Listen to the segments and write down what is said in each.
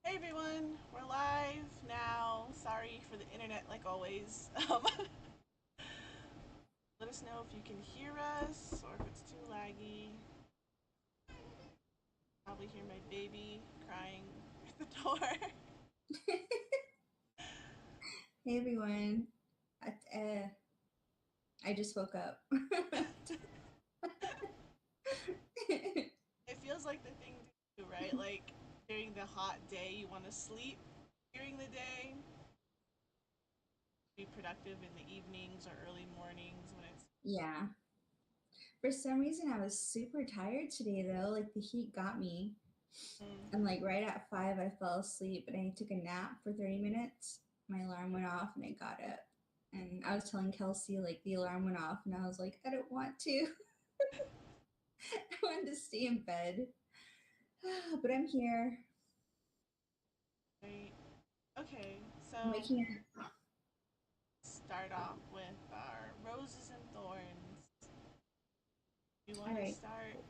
Hey everyone, we're live now. Sorry for the internet, like always. Let us know if you can hear us or if it's too laggy. Probably hear my baby crying at the door. Hey everyone. I, uh, I just woke up. It feels like the thing to do, right? Like during the hot day, you want to sleep during the day, be productive in the evenings or early mornings when it's. Yeah. For some reason, I was super tired today though. Like the heat got me. And Mm. like right at 5, I fell asleep and I took a nap for 30 minutes. My alarm went off and I got up. And I was telling Kelsey, like, the alarm went off and I was like, I don't want to. I wanted to stay in bed. But I'm here. Right. Okay, I'm so waking start off with our roses and thorns. You up. All want to right. start?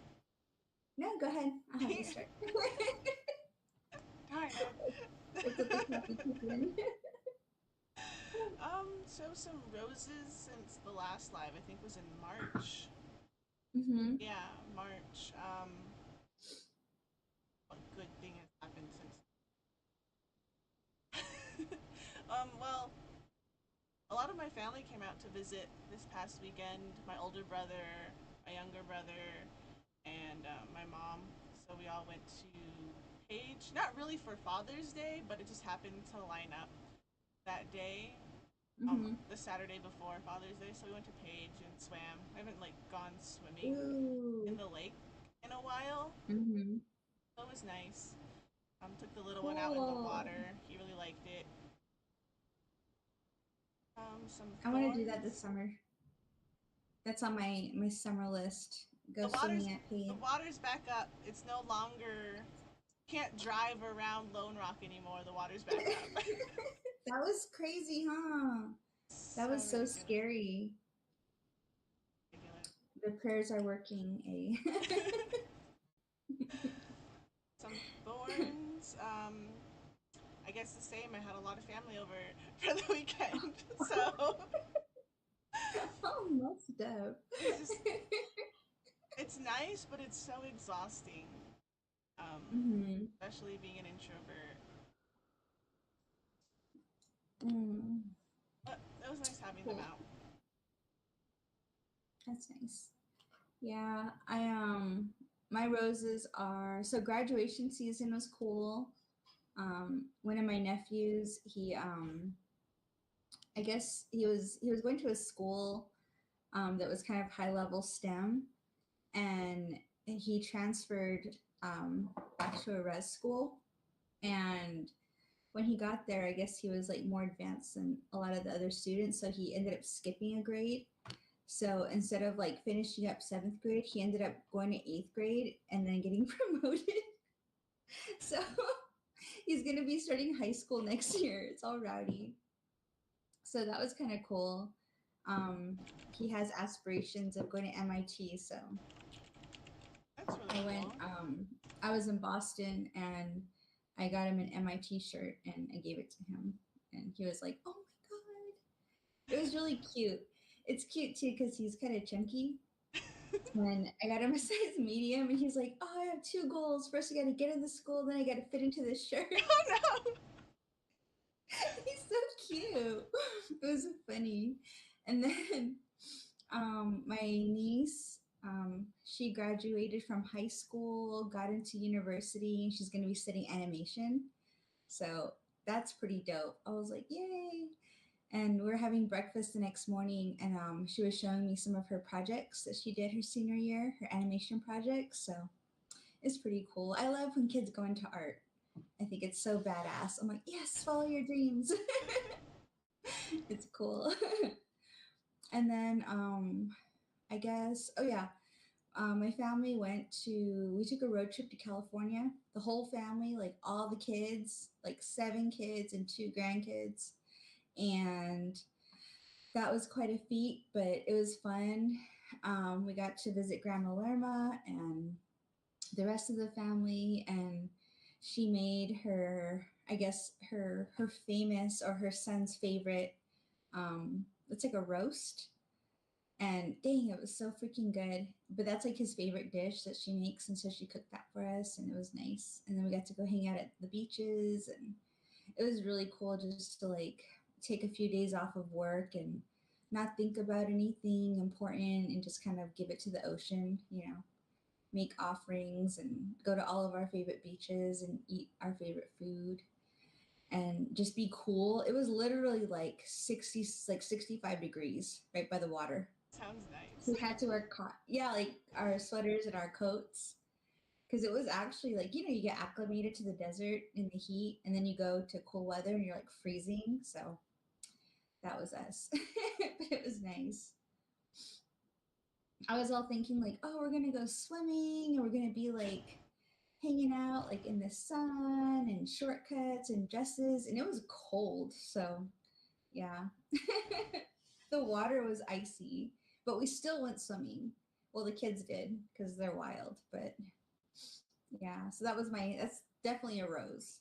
No, go ahead. I'll have you start. Darn it. What's up the coffee chicken? So some roses since the last live, I think was in March. Mm-hmm. Yeah, March. What good thing has happened since? Well, a lot of my family came out to visit this past weekend. My older brother, my younger brother, and my mom. So we all went to Page. Not really for Father's Day, but it just happened to line up that day. Mm-hmm. The Saturday before Father's Day, so we went to Page and swam. I haven't like gone swimming in Ooh. the lake in a while, Mm-hmm. so it was nice. Took the little one out in the Cool. water. He really liked it. Some I want to do that this thorns. summer. That's on my summer list. Go The water's swimming at the Page. water's back up. It's no longer can't drive around Lone Rock anymore. The water's back up. That was crazy, huh? That So was so ridiculous. scary. Ridiculous. The prayers are working. Some thorns. I guess the same. I had a lot of family over for the weekend, so Oh, messed up. it's just it's nice, but it's so exhausting. Mm-hmm. Especially being an introvert. Mm. But it was nice having them Cool. out. That's nice. Yeah, my roses are so graduation season was cool. One of my nephews, I guess he was going to a school that was kind of high level STEM, and he transferred back to a res school. And when he got there, I guess he was like more advanced than a lot of the other students, so he ended up skipping a grade. So instead of like finishing up seventh grade, he ended up going to eighth grade and then getting promoted. So he's gonna be starting high school next year. It's all rowdy. So that was kind of cool. Um, he has aspirations of going to MIT. So That's really I went. cool. I was in Boston and I got him an MIT shirt and I gave it to him, and he was like, "Oh my god!" It was really cute. It's cute too because he's kind of chunky. And I got him a size medium, and he's like, "Oh, I have two goals. First, I got to get into school, then I got to fit into this shirt." Oh no! He's so cute. It was funny. And then my niece, she graduated from high school, got into university, and she's going to be studying animation. So that's pretty dope. I was like, yay. And we are having breakfast the next morning, and she was showing me some of her projects that she did her senior year, her animation projects. So it's pretty cool. I love when kids go into art. I think it's so badass. I'm like, yes, follow your dreams. It's cool. And then I guess, oh yeah, my family we took a road trip to California. The whole family, like all the kids, like 7 kids and 2 grandkids. And that was quite a feat, but it was fun. We got to visit Grandma Lerma and the rest of the family. And She made her, I guess her famous or her son's favorite. It's like a roast, and dang, it was so freaking good. But that's like his favorite dish that she makes, and so she cooked that for us, and it was nice. And then we got to go hang out at the beaches, and it was really cool just to like take a few days off of work and not think about anything important and just kind of give it to the ocean, make offerings and go to all of our favorite beaches and eat our favorite food and just be cool. It was literally like 60, like 65 degrees right by the water. Sounds nice. We had to wear yeah, like our sweaters and our coats because it was actually like, you get acclimated to the desert in the heat and then you go to cool weather and you're like freezing. So that was us. But it was nice. I was all thinking like, oh, we're gonna go swimming and we're gonna be like hanging out like in the sun and shortcuts and dresses, and it was cold. So yeah, the water was icy, but we still went swimming. Well, the kids did because they're wild. But yeah, so that's definitely a rose.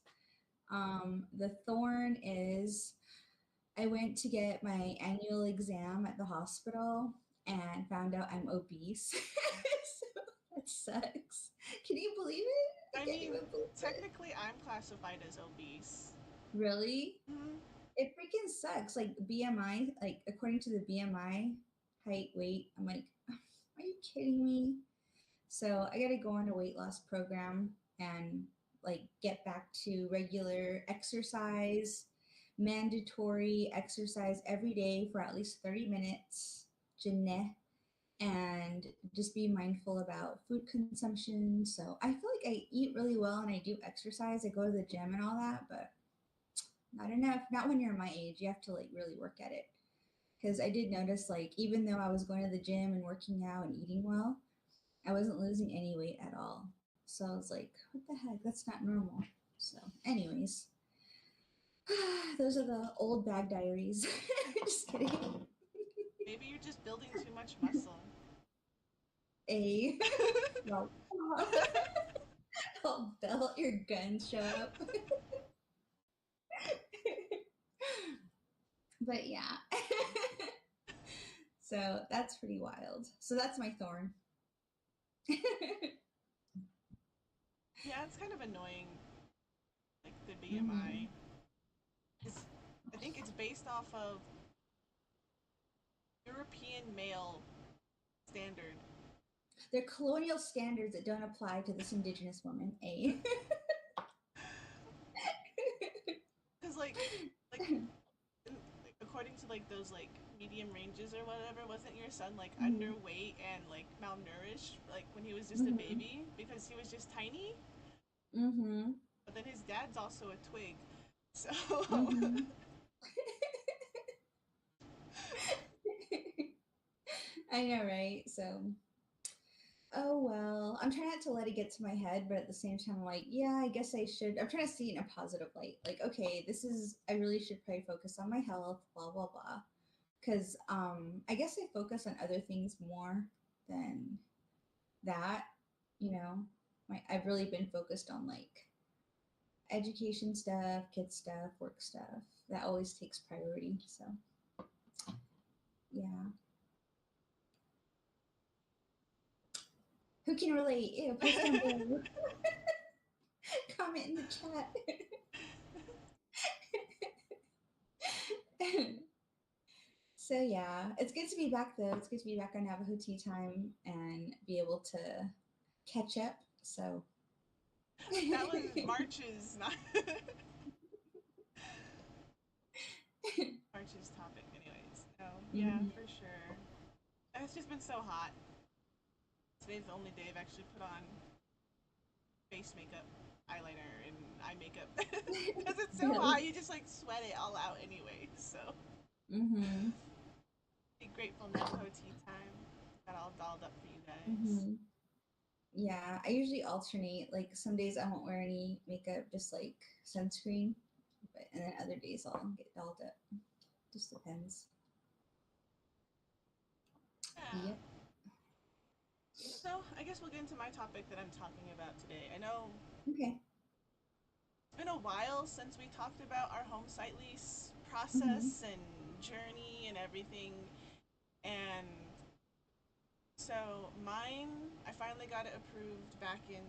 The thorn is I went to get my annual exam at the hospital and found out I'm obese. So that sucks. Can you believe it? I I can't mean, even believe it. technically, I'm classified as obese. Really? Mm-hmm. It freaking sucks. Like BMI, like according to the BMI, height, weight, I'm like, are you kidding me? So I got to go on a weight loss program and like get back to regular exercise, mandatory exercise every day for at least 30 minutes, Jeanette, and just be mindful about food consumption. So I feel like I eat really well and I do exercise. I go to the gym and all that, but not enough. Not when you're my age. You have to like really work at it. Because I did notice, like, even though I was going to the gym and working out and eating well, I wasn't losing any weight at all. So I was like, what the heck? That's not normal. So, anyways, those are the old bag diaries. Just kidding. Maybe you're just building too much muscle. A well, I'll belt your gun show up. But yeah. So that's pretty wild. So that's my thorn. Yeah, it's kind of annoying, like the Mm-hmm. BMI. It's, I think it's based off of European male standard. They're colonial standards that don't apply to this indigenous woman. A. Because like according to like those like medium ranges or whatever, wasn't your son like Mm-hmm. underweight and like malnourished like when he was just a Mm-hmm. baby because he was just tiny? Mm-hmm. But then his dad's also a twig, so Mm-hmm. I know, right? So, oh well. I'm trying not to let it get to my head, but at the same time, I'm like, yeah, I guess I should. I'm trying to see it in a positive light. Like, okay, I really should probably focus on my health, blah, blah, blah. Because I guess I focus on other things more than that, you know. I've really been focused on like education stuff, kid stuff, work stuff. That always takes priority. So, yeah. Who can relate? Ew, post down below. Comment in the chat. So yeah, it's good to be back though. It's good to be back on Navajo Tea Time and be able to catch up. So that was March's not March's topic, anyways. No, yeah, Mhm. for sure. And it's just been so hot. Today's the only day I've actually put on face makeup, eyeliner, and eye makeup because it's so Really. hot. You just like sweat it all out anyway. So Mhm. be grateful Navajo tea time. Got all dolled up for you guys. Mhm. Yeah, I usually alternate. Like some days I won't wear any makeup, just like sunscreen, and then other days I'll get dolled up. Just depends. Yeah. Yep. So I guess we'll get into my topic that I'm talking about today. I know Okay. been a while since we talked about our home site lease Mm-hmm. process and journey and everything. And so mine, I finally got it approved back in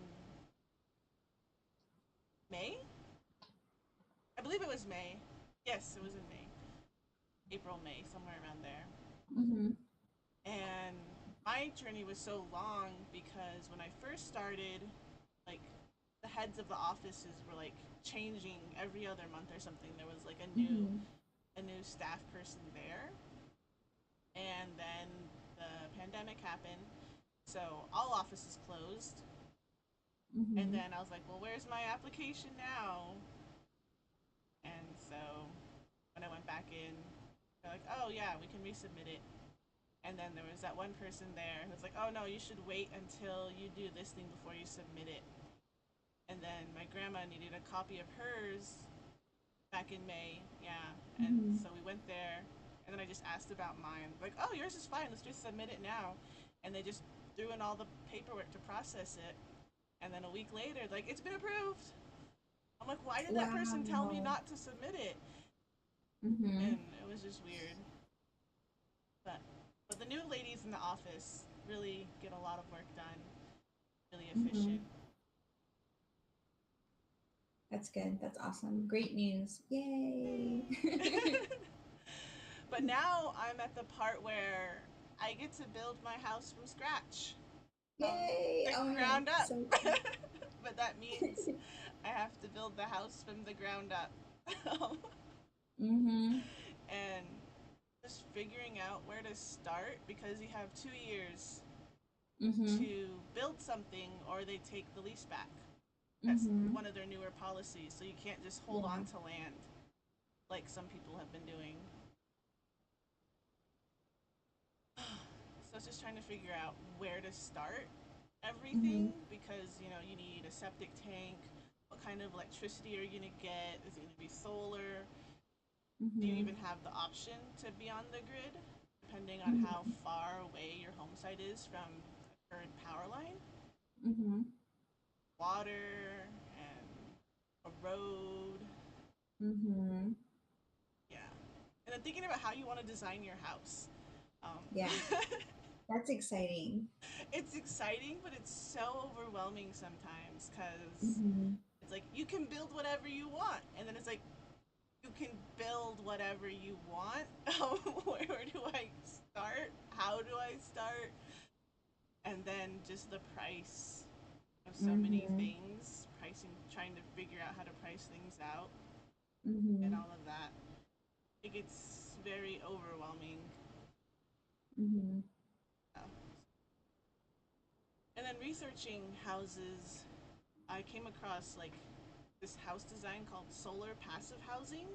May. I believe it was May. Yes, it was in May. April, May, somewhere around there. Mm-hmm. And my journey was so long because when I first started, like the heads of the offices were like changing every other month or something. There was like Mm-hmm. a new staff person there, and then the pandemic happened, so all offices closed. And Mm-hmm. then I was like, well, where's my application now? And so when I went back in, they're like, oh yeah, we can resubmit it. And then there was that one person there who was like, oh no, you should wait until you do this thing before you submit it. And then my grandma needed a copy of hers back in May, yeah. And Mm-hmm. so we went there, and then I just asked about mine. Like, oh, yours is fine. Let's just submit it now. And they just threw in all the paperwork to process it. And then a week later, like, it's been approved. I'm like, why did that person tell me Wow. not to submit it? Mm-hmm. And it was just weird. But but the new ladies in the office really get a lot of work done, really Mm-hmm. efficient. That's good. That's awesome. Great news. Yay. But now I'm at the part where I get to build my house from scratch, Yay. the Oh man. ground up. So But that means I have to build the house from the ground up. mm-hmm. And just figuring out where to start because you have 2 years Mm-hmm. to build something or they take the lease back. That's Mm-hmm. one of their newer policies. So you can't just hold Yeah. on to land like some people have been doing. So it's just trying to figure out where to start Mm-hmm. everything because you need a septic tank. What kind of electricity are you gonna get? Is it gonna be solar? Do you Mm-hmm. even have the option to be on the grid, depending on how Mm-hmm. far away your home site is from a current power line? Mm-hmm. Water and a road. Mm-hmm. Yeah. And then thinking about how you want to design your house. Yeah. That's exciting. It's exciting, but it's so overwhelming sometimes because Mm-hmm. it's like you can build whatever you want, and then it's like you can build whatever you want. Where do I start? How do I start? And then just the price of so many Mm-hmm. things, pricing, trying to figure out how to price things out, and Mm-hmm. all of that. It gets very overwhelming. Mm-hmm. Yeah. And then researching houses, I came across like this house design called solar passive housing,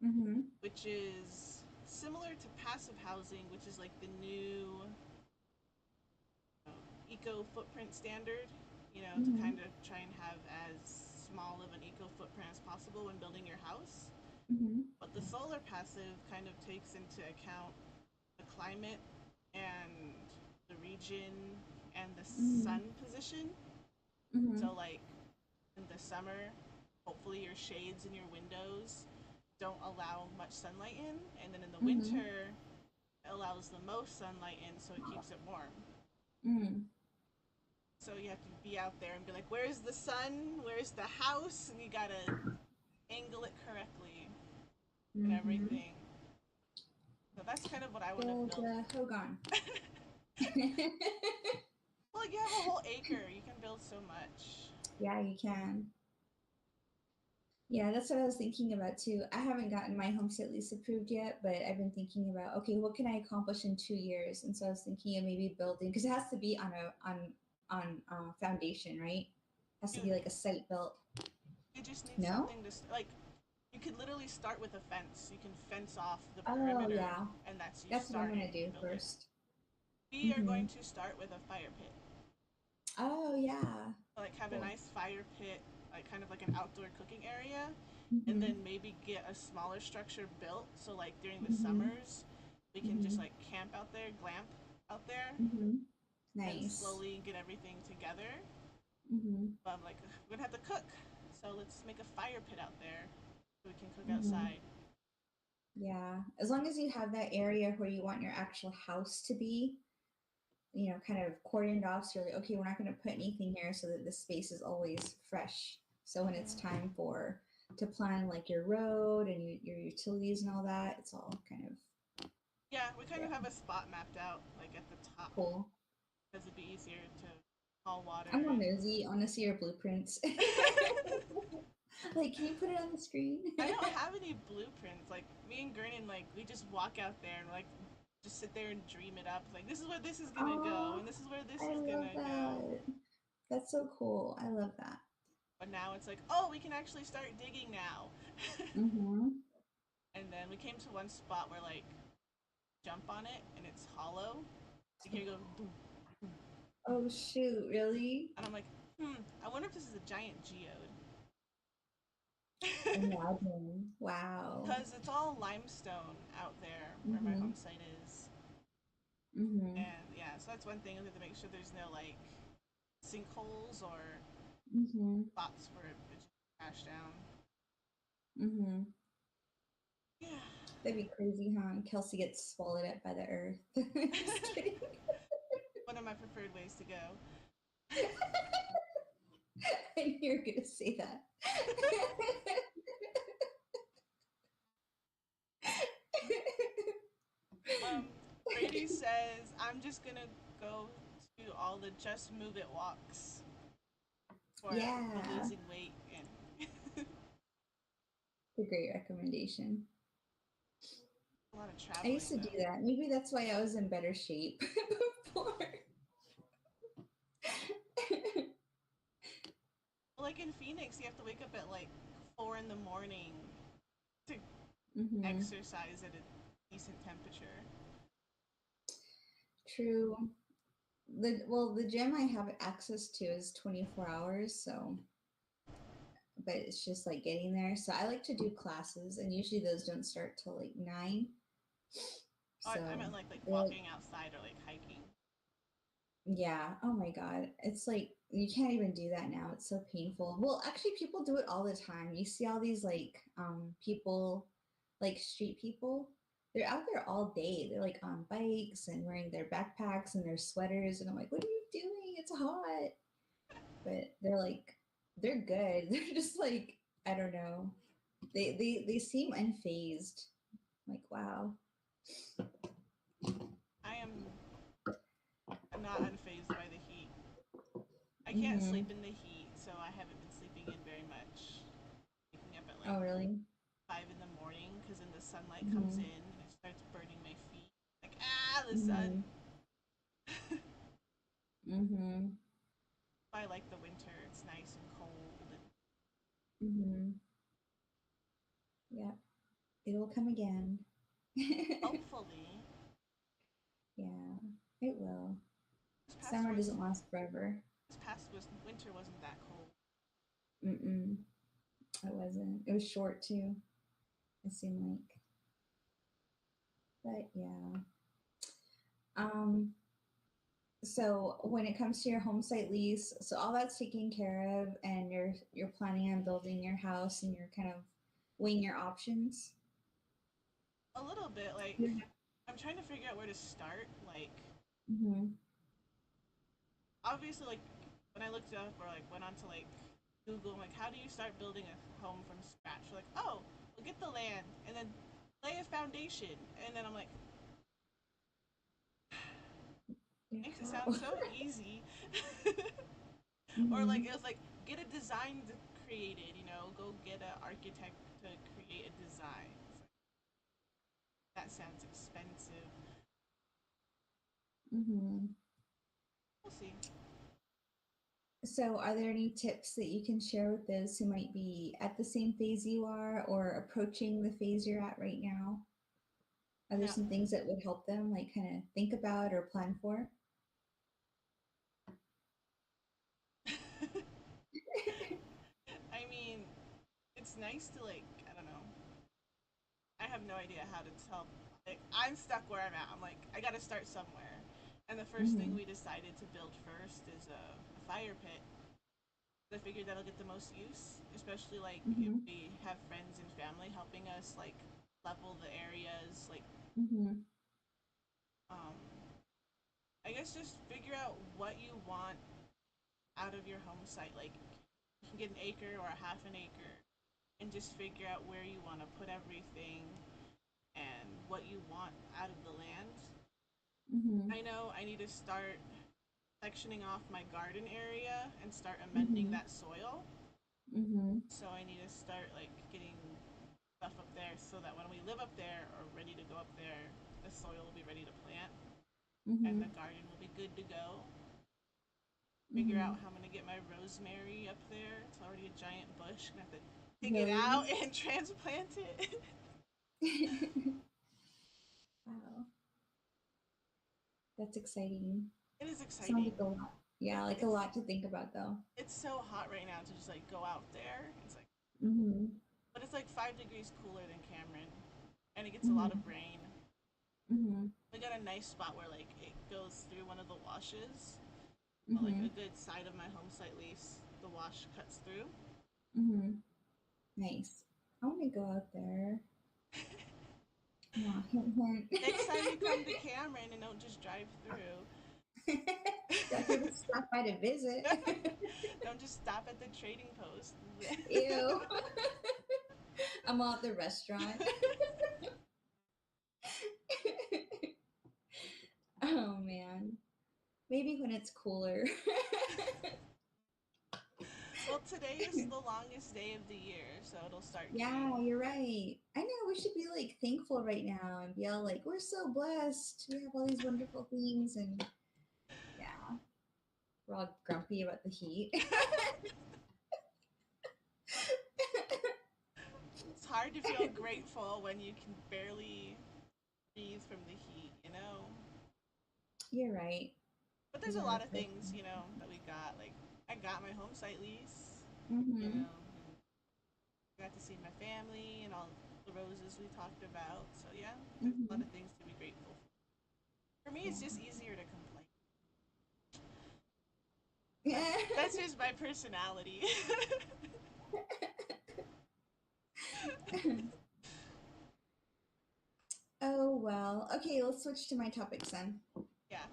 Mm-hmm. which is similar to passive housing, which is like the new eco footprint standard, to Mm-hmm. kind of try and have as small of an eco footprint as possible when building your house. Mm-hmm. But the solar passive kind of takes into account the climate and the region and the Mm-hmm. sun position. Mm-hmm. So, like in the summer, hopefully your shades in your windows don't allow much sunlight in, and then in the Mm-hmm. winter, it allows the most sunlight in so it keeps it warm. Mm-hmm. So you have to be out there and be like, where's the sun? Where's the house? And you gotta angle it correctly and Mm-hmm. everything. So that's kind of what I want to Build build. a Hogan. Well, like you have a whole acre, you can build so much. Yeah, you can. Yeah, that's what I was thinking about too. I haven't gotten my homestead lease approved yet, but I've been thinking about, okay, what can I accomplish in 2 years? And so I was thinking of maybe building because it has to be on a on foundation, right? It has to You be like a site built. you just need No? something to like. You could literally start with a fence. You can fence off the Oh perimeter, yeah, and that's you that's what I'm starting gonna do building. first. We are Mm-hmm. going to start with a fire pit. Oh yeah, Like have a cool. nice fire pit, like kind of like an outdoor cooking area, and Mm-hmm. then maybe get a smaller structure built. So like during the Mm-hmm. summers, we can just Mm-hmm. like camp out there, glamp out there, Mm-hmm. and Nice. slowly get everything together. Mm-hmm. But I'm like, we're gonna have to cook. So let's make a fire pit out there so we can cook Mm-hmm. outside. Yeah. As long as you have that area where you want your actual house to be, kind of cordoned off. So you're like, okay, we're not going to put anything here so that the space is always fresh. So when it's Mm-hmm. time to plan like your road and your utilities and all that, it's all kind of, Yeah, we kind yeah, of have a spot mapped out, like at the top, cool. because it'd be easier to haul water I'm all and. nosy. I want to see your blueprints. Like, can you put it on the screen? I don't have any blueprints. Like me and Gurnan, like we just walk out there and like just sit there and dream it up. Like this is where this is gonna go, Oh, and this is where this I is love gonna go. that. That's so cool. I love that. But now it's like, oh, we can actually start digging now. Mm-hmm. And then we came to one spot where like jump on it and it's hollow. You hear it go, boom, Oh shoot, really? and I'm like, I wonder if this is a giant geode. Imagine. Wow. Because it's all limestone out there where my Mm-hmm. home site is. Mm-hmm. And yeah, so that's one thing. We have to make sure there's no like sinkholes or Mm-hmm. spots where it just crashed down. Mm-hmm. Yeah. That'd be crazy, huh? And Kelsey gets swallowed up by the earth. Just kidding. One of my preferred ways to go. I knew you were gonna say that. Um, Brady says, I'm just gonna go to all the just move it walks for the Yeah, losing weight and a great recommendation. a lot of I traveling used to do though. that. Maybe that's why I was in better shape before. Like in Phoenix, you have to wake up at like 4 in the morning to Hmm. exercise at a decent temperature. True. The gym I have access to is 24 hours, so but it's just like getting there. So I like to do classes, and usually those don't start till like 9. Oh, I So meant like they're like, walking outside or like hiking. yeah, oh my God. It's like you can't even do that now. It's so painful. Well, actually people do it all the time. You see all these like people like street people. They're out there all day. They're like on bikes and wearing their backpacks and their sweaters and I'm like, "What are you doing? It's hot." But they're good. They're just like I don't know. They seem unfazed. Like, wow. I am not unfazed by the heat. I can't sleep Mhm. in the heat, so I haven't been sleeping in very much. Waking up at like Oh, really? 5 in the morning because then the sunlight comes Mhm. in and it starts burning my feet. Like the sun. Mhm. Mhm. I like the winter. It's nice and cold. And Mhm. Yeah. It will come again. hopefully, Yeah, it will. this past Summer was doesn't last forever. this past was winter wasn't that cold. Mm-mm. It wasn't. It was short too. It seemed like. But yeah. Um. So when it comes to your home site lease, so all that's taken care of, and you're planning on building your house, and you're kind of weighing your options. A little bit. Like Yeah. I'm trying to figure out where to start. Like Mm-hmm. obviously, like when I looked up or like went on to like Google, I'm like, how do you start building a home from scratch? We're like, oh, we'll get the land and then lay a foundation, and then I'm like, Yeah. makes it sound How? so easy. Or like Mm-hmm. it was like get a design created, go get an architect to create a design. It's like, that sounds expensive. Mm-hmm. We'll see. So, are there any tips that you can share with those who might be at the same phase you are or approaching the phase you're at right now? Are there Now, some things that would help them, like, kind of think about or plan for? I mean, it's nice to like, I don't know. I have no idea how to tell. Like, I'm stuck where I'm at. I'm like, I gotta start somewhere. And the first thing Mm-hmm. we decided to build first is a fire pit. I figured that'll get the most use, especially like if Mhm. we have friends and family helping us like level the areas, like Mhm. um, I guess just figure out what you want out of your home site. Like you can get an acre or a half an acre, and just figure out where you want to put everything and what you want out of the land. Mhm. I know I need to start sectioning off my garden area and start amending Mhm. that soil. Mhm. So I need to start like getting stuff up there so that when we live up there or ready to go up there, the soil will be ready to plant and the Mhm. garden will be good to go. Figure out Mhm. how I'm gonna get my rosemary up there. It's already a giant bush. I'm gonna have to dig it Really? out and transplant it. Wow, that's exciting. It is Sounds exciting. like a lot. Yeah, like a It's lot to think about though. it's so hot right now to just like go out there. It's like, Mhm. but it's like 5 degrees cooler than Cameron, and it gets a lot of Mhm. rain. Mhm. We got a nice spot where like it goes through one of the washes, but like a Mhm. good side of my home site lease, the wash cuts through. Mhm. Nice. I want to go out there. Come hint, hint. Next time you come to Cameron and don't just drive through. Definitely would stop by to visit. Don't just stop at the trading post. Ew. I'm all at the restaurant. Oh man. Maybe when it's cooler. Well, today is the longest day of the year, so it'll start getting. Yeah, you're right. I know we should be like thankful right now and be all like, we're so blessed. We have all these wonderful things. And yeah, we're all grumpy about the heat. It's hard to feel grateful when you can barely breathe from the heat, you know? You're right. But there's You a are lot of so. things, you know, that we got. Like, I got my home site lease, you Mm-hmm. know, and I got to see my family and all the roses we talked about. So, yeah, there's a lot Mm-hmm. of things to be grateful for. For me, it's just Yeah. easier to complain. That's just my personality. Oh, well. Okay, let's switch to my topics then. Yeah.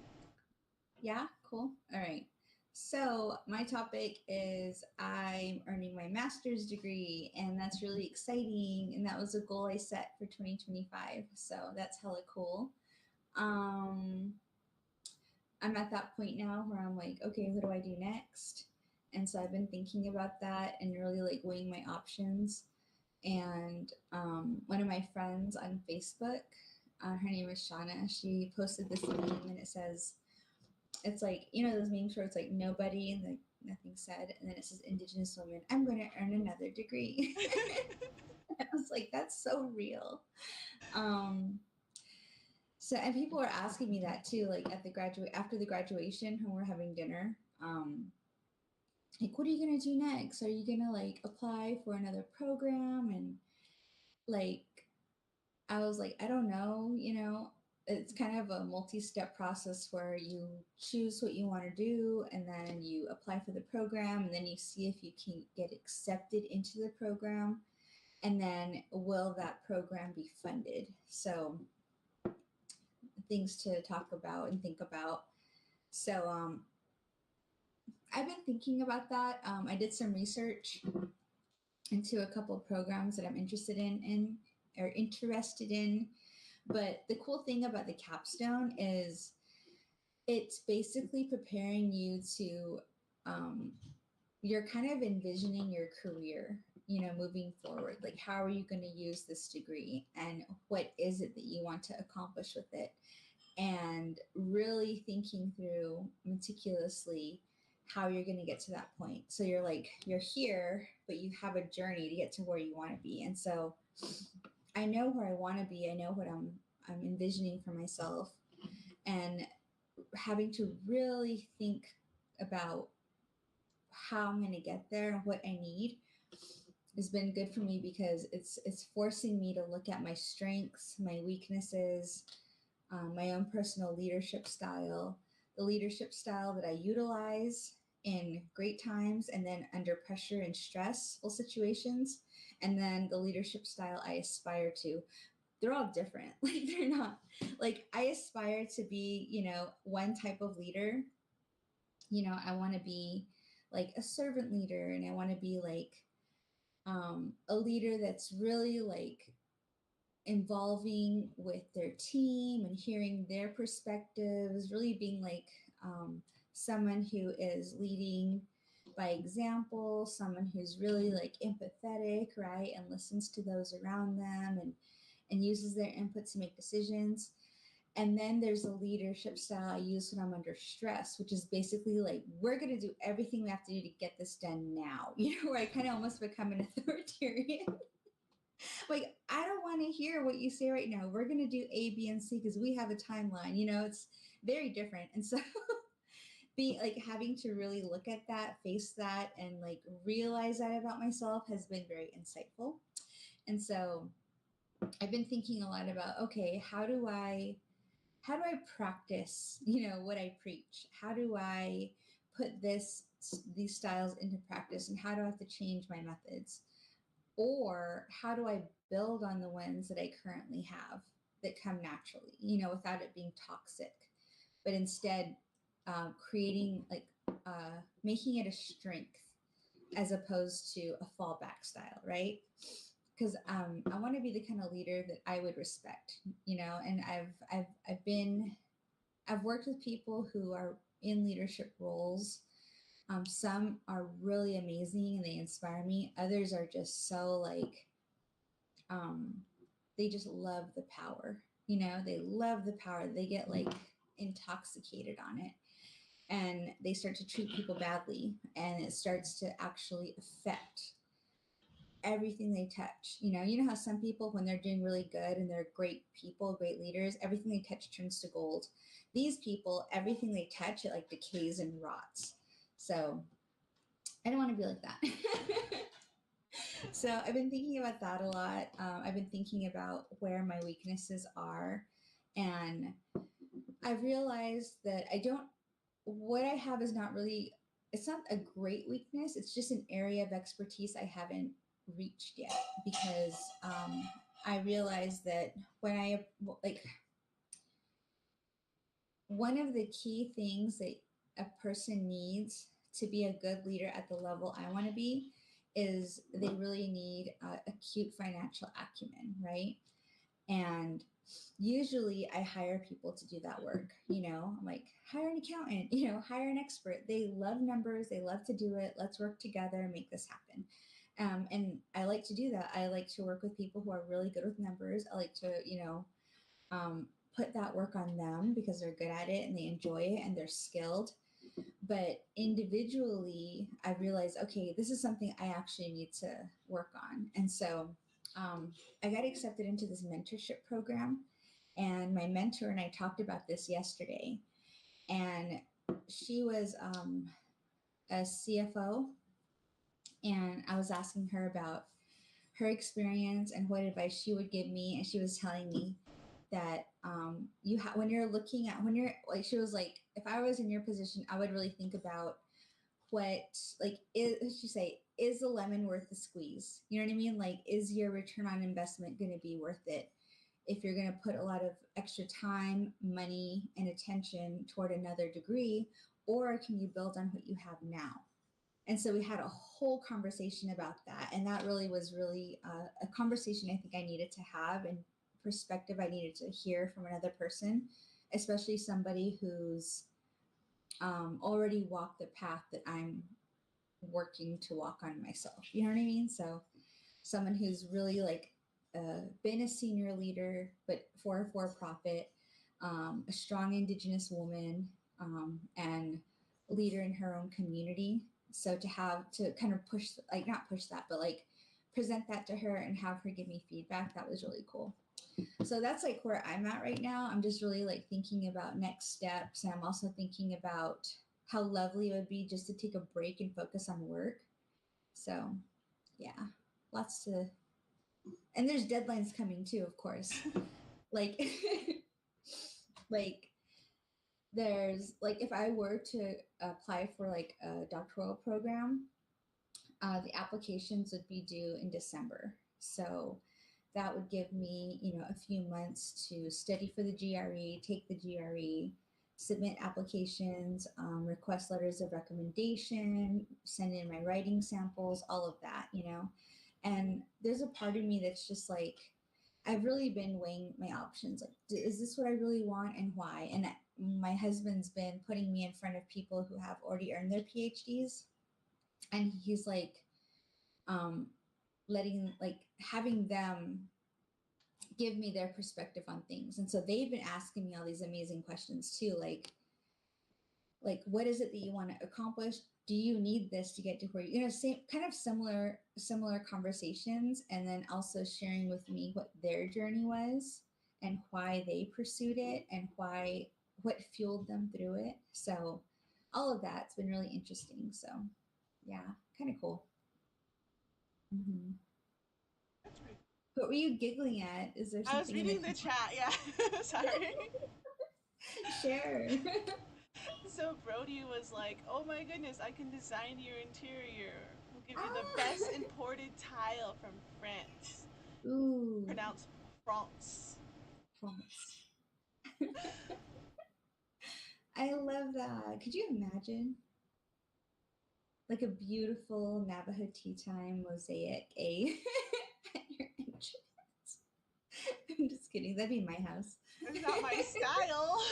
Yeah, cool. All right. So, my topic is I'm earning my master's degree, and that's really exciting. And that was a goal I set for 2025. So, that's hella cool. Um, I'm at that point now where I'm like, okay, what do I do next? And so, I've been thinking about that and really like weighing my options. And one of my friends on Facebook, her name is Shauna, she posted this meme and it says, it's like, you know, those memes where it's like nobody and like nothing said. And then it says Indigenous woman, I'm going to earn another degree. I was like, that's so real. Um, so, and people were asking me that too, like at the after the graduation when we're having dinner. Like, what are you going to do next? Are you going to like apply for another program? And like, I was like, I don't know, you know, it's kind of a multi-step process where you choose what you want to do and then you apply for the program and then you see if you can get accepted into the program and then will that program be funded. So things to talk about and think about. So I've been thinking about that. I did some research into a couple of programs that I'm interested in or interested in. But the cool thing about the capstone is it's basically preparing you to, um, you're kind of envisioning your career, you know, moving forward. Like, how are you going to use this degree and what is it that you want to accomplish with it? And really thinking through meticulously how you're going to get to that point. So you're like, you're here, but you have a journey to get to where you want to be. And so I know where I want to be. I know what I'm envisioning for myself, and having to really think about how I'm going to get there and what I need has been good for me because it's forcing me to look at my strengths, my weaknesses, my own personal leadership style, the leadership style that I utilize, in great times and then under pressure and stressful situations. And then the leadership style I aspire to, they're all different. Like they're not like I aspire to be, one type of leader. I want to be like a servant leader, and I want to be like a leader that's really like involving with their team and hearing their perspectives, really being like someone who is leading by example, someone who's really like empathetic, right, and listens to those around them and uses their input to make decisions. And then there's a leadership style I use when I'm under stress, which is basically like, we're going to do everything we have to do to get this done now. Where I kind of almost become an authoritarian. Like, I don't want to hear what you say right now. We're going to do A, B, and C because we have a timeline. It's very different. And so, being like having to really look at that, face that, and like realize that about myself has been very insightful. And so, I've been thinking a lot about, okay, how do I practice, what I preach? How do I put these styles into practice, and how do I have to change my methods? Or how do I build on the ones that I currently have that come naturally, without it being toxic, but instead creating like making it a strength as opposed to a fallback style, right? Because I want to be the kind of leader that I would respect, and I've worked with people who are in leadership roles. Some are really amazing and they inspire me. Others are just so like, um, they just love the power. They love the power. They get like intoxicated on it, and they start to treat people badly, and it starts to actually affect everything they touch. You know how some people, when they're doing really good and they're great people, great leaders, everything they touch turns to gold. These people, everything they touch, it like decays and rots. So I don't want to be like that. So I've been thinking about that a lot. I've been thinking about where my weaknesses are, and I've realized that what I have is not really, it's not a great weakness. It's just an area of expertise I haven't reached yet, because I realized that when like, one of the key things that a person needs to be a good leader at the level I want to be is they really need acute financial acumen, right? And usually I hire people to do that work. I'm like, hire an accountant, hire an expert. They love numbers, they love to do it. Let's work together and make this happen. And I like to do that. I like to work with people who are really good with numbers. I like to, um, put that work on them because they're good at it and they enjoy it and they're skilled. But individually, I realized, okay, this is something I actually need to work on. And so I got accepted into this mentorship program. And my mentor and I talked about this yesterday. And she was a CFO. And I was asking her about her experience and what advice she would give me. And she was telling me that when you're looking at, when you're like, she was like, if I was in your position, I would really think about what, like, she say, is the lemon worth the squeeze? You know what I mean? Like, is your return on investment going to be worth it if you're going to put a lot of extra time, money, and attention toward another degree, or can you build on what you have now? And so we had a whole conversation about that, and that really was really a conversation I think I needed to have, and perspective I needed to hear from another person, especially somebody who's already walked the path that I'm working to walk on myself. You know what I mean? So someone who's really like been a senior leader, but for a for-profit, a strong Indigenous woman, and leader in her own community. So to have to kind of push, like not push that, but like present that to her and have her give me feedback, that was really cool. So that's like where I'm at right now. I'm just really like thinking about next steps. And I'm also thinking about how lovely it would be just to take a break and focus on work. So yeah, lots to, and there's deadlines coming too, of course. Like, like there's like if I were to apply for like a doctoral program, the applications would be due in December. So that would give me, a few months to study for the GRE, take the GRE, submit applications, request letters of recommendation, send in my writing samples, all of that. And there's a part of me that's just like, I've really been weighing my options. Like, is this what I really want and why? And my husband's been putting me in front of people who have already earned their PhDs. And he's like, um, like having them give me their perspective on things. And so they've been asking me all these amazing questions too, like what is it that you want to accomplish? Do you need this to get to where same kind of similar conversations, and then also sharing with me what their journey was and why they pursued it and what fueled them through it. So all of that's been really interesting. So yeah, kind of cool. Hmm. That's pretty cool. What were you giggling at? Is there I was something in the reading the chat. Yeah, sorry. share? So Brody was like, "Oh my goodness, I can design your interior. We'll give you the best Ah, imported tile from France, ooh, pronounced France." promise. I love that. Could you imagine like a beautiful Navajo tea time mosaic A at your entrance? I'm just kidding. That'd be my house. It's not my style.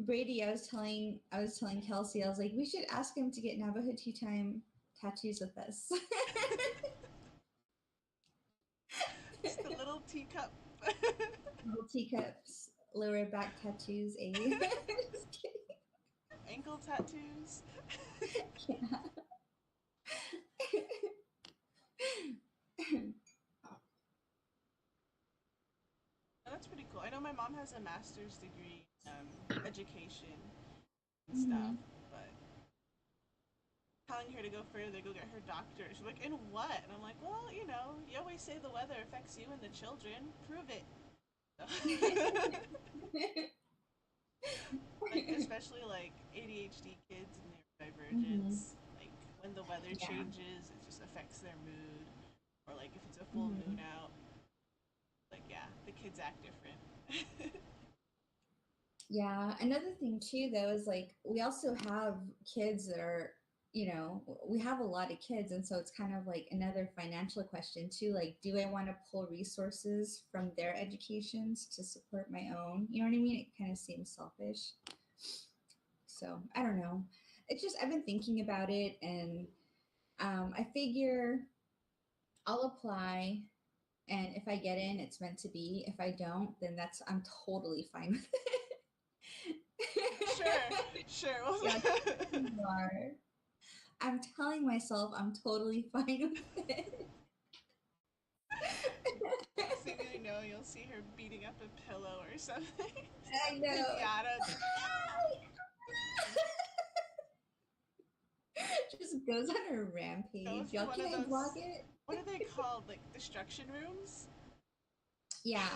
Brady, I was telling Kelsey, I was like, we should ask him to get Navajo tea time tattoos with us. Just a little teacup. Little teacups, lower back tattoos, Just Ankle tattoos. kidding. Yeah. Oh, that's pretty cool. I know my mom has a master's degree in education and stuff, Hmm. but telling her to go further, go get her doctorate. She's like, "In what?" And I'm like, "Well, you always say the weather affects you and the children. Prove it." Like especially like ADHD kids and their Hmm. divergence. Like when the weather Yeah. changes, it just affects their mood. Or like if it's a full moon Hmm. out, like yeah, the kids act different. Yeah. Another thing too, though, is like we also have kids that are, we have a lot of kids, and so it's kind of like another financial question too. Like, do I want to pull resources from their educations to support my own? You know what I mean? It kind of seems selfish. So I don't know. It's just I've been thinking about it, and I figure I'll apply, and if I get in, it's meant to be. If I don't, then I'm totally fine with Sure, it. sure. Yeah, you are. I'm telling myself I'm totally fine with it. Next thing you know, you'll see her beating up a pillow or something. I A know. pinata. Just goes on a Goes rampage. for Y'all, one can of I vlog those. it? What are they called? Like destruction rooms? Yeah.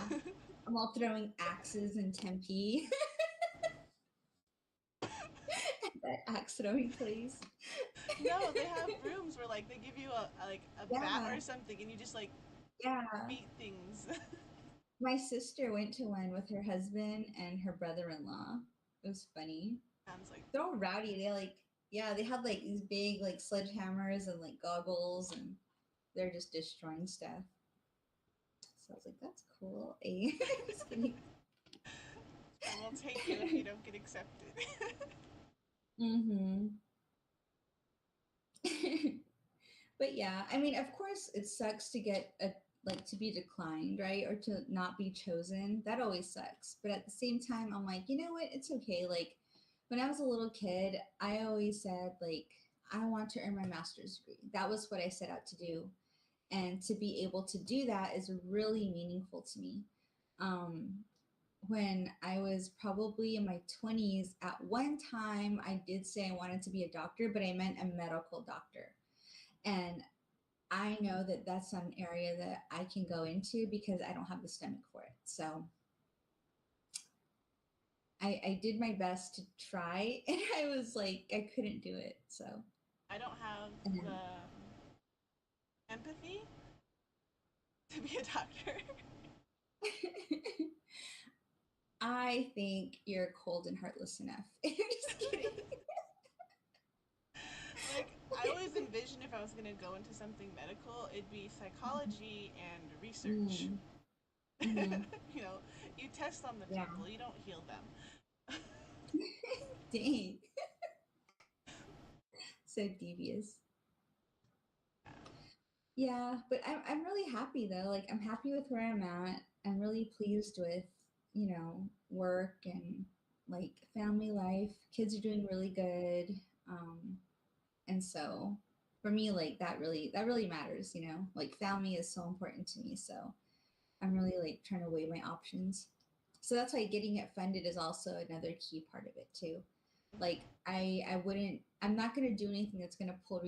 I'm all throwing axes in Tempe. That axe throwing place. No, they have rooms where like they give you a bat Yeah. or something, and you just like Yeah. beat things. My sister went to one with her husband and her brother-in-law. It was funny. Sounds like They're all rowdy. Yeah, they had like these big like sledgehammers and like goggles, and they're just destroying stuff. So I was like, that's cool. Just kidding. I will take you if you don't get accepted. Hmm. But yeah, I mean, of course, it sucks to get to be declined, right? Or to not be chosen. That always sucks. But at the same time, I'm like, you know what? It's okay. Like when I was a little kid, I always said like I want to earn my master's degree. That was what I set out to do. And to be able to do that is really meaningful to me. Um, when I was probably in my 20s, at one time I did say I wanted to be a doctor, but I meant a medical doctor. And I know that that's not an area that I can go into because I don't have the stomach for it. So I did my best to try, and I was like, I couldn't do it. So, I don't have and then the empathy to be a doctor. I think you're cold and heartless enough. I'm just kidding. Like, I always envisioned if I was going to go into something medical, it'd be psychology and research. Mm, hmm. You know, you test on the Yeah. people, you don't heal them. Dang. So devious. Yeah, but I'm really happy though. Like I'm happy with where I'm at. I'm really pleased with, work and like family life. Kids are doing really good. Um, and so for me, like that really matters, you know? Like family is so important to me. So I'm really like trying to weigh my options. So that's why getting it funded is also another key part of it too. Like I'm not gonna do anything that's gonna pull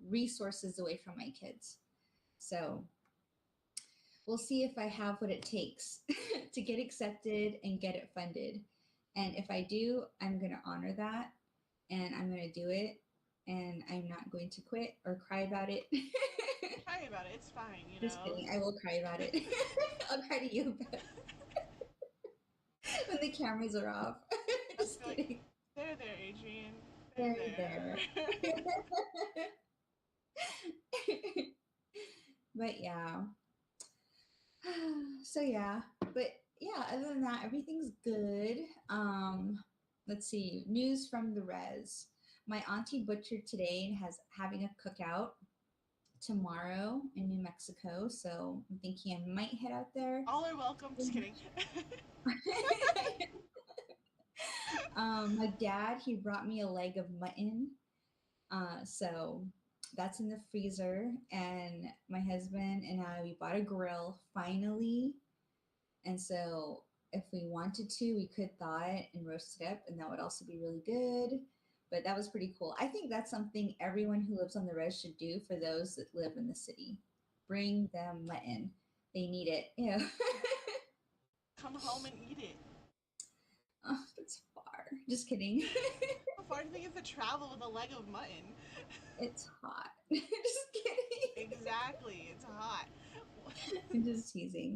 resources away from my kids. So we'll see if I have what it takes to get accepted and get it funded. And if I do, I'm going to honor that and I'm going to do it. And I'm not going to quit or cry about it. Cry about it, it's fine, you Just know. kidding. I will cry about it. I'll cry to you about when the cameras are off. I'll Just be like, kidding. there, there, Adrian. There, There, there. there. But yeah. So yeah, but yeah, other than that, everything's good. Let's see, news from the res. My auntie butchered today and has having a cookout tomorrow in New Mexico, so I'm thinking I might head out there. All are welcome. Just kidding. My dad, he brought me a leg of mutton, so that's in the freezer. And my husband and I, we bought a grill finally. And so if we wanted to, we could thaw it and roast it up, and that would also be really good. But that was pretty cool. I think that's something everyone who lives on the res should do for those that live in the city. Bring them mutton. They need it. Yeah. Come home and eat it. Oh, it's far. Just kidding. How far do you think is to travel with a leg of mutton? It's hot. Just kidding. Exactly, it's hot. I'm just teasing.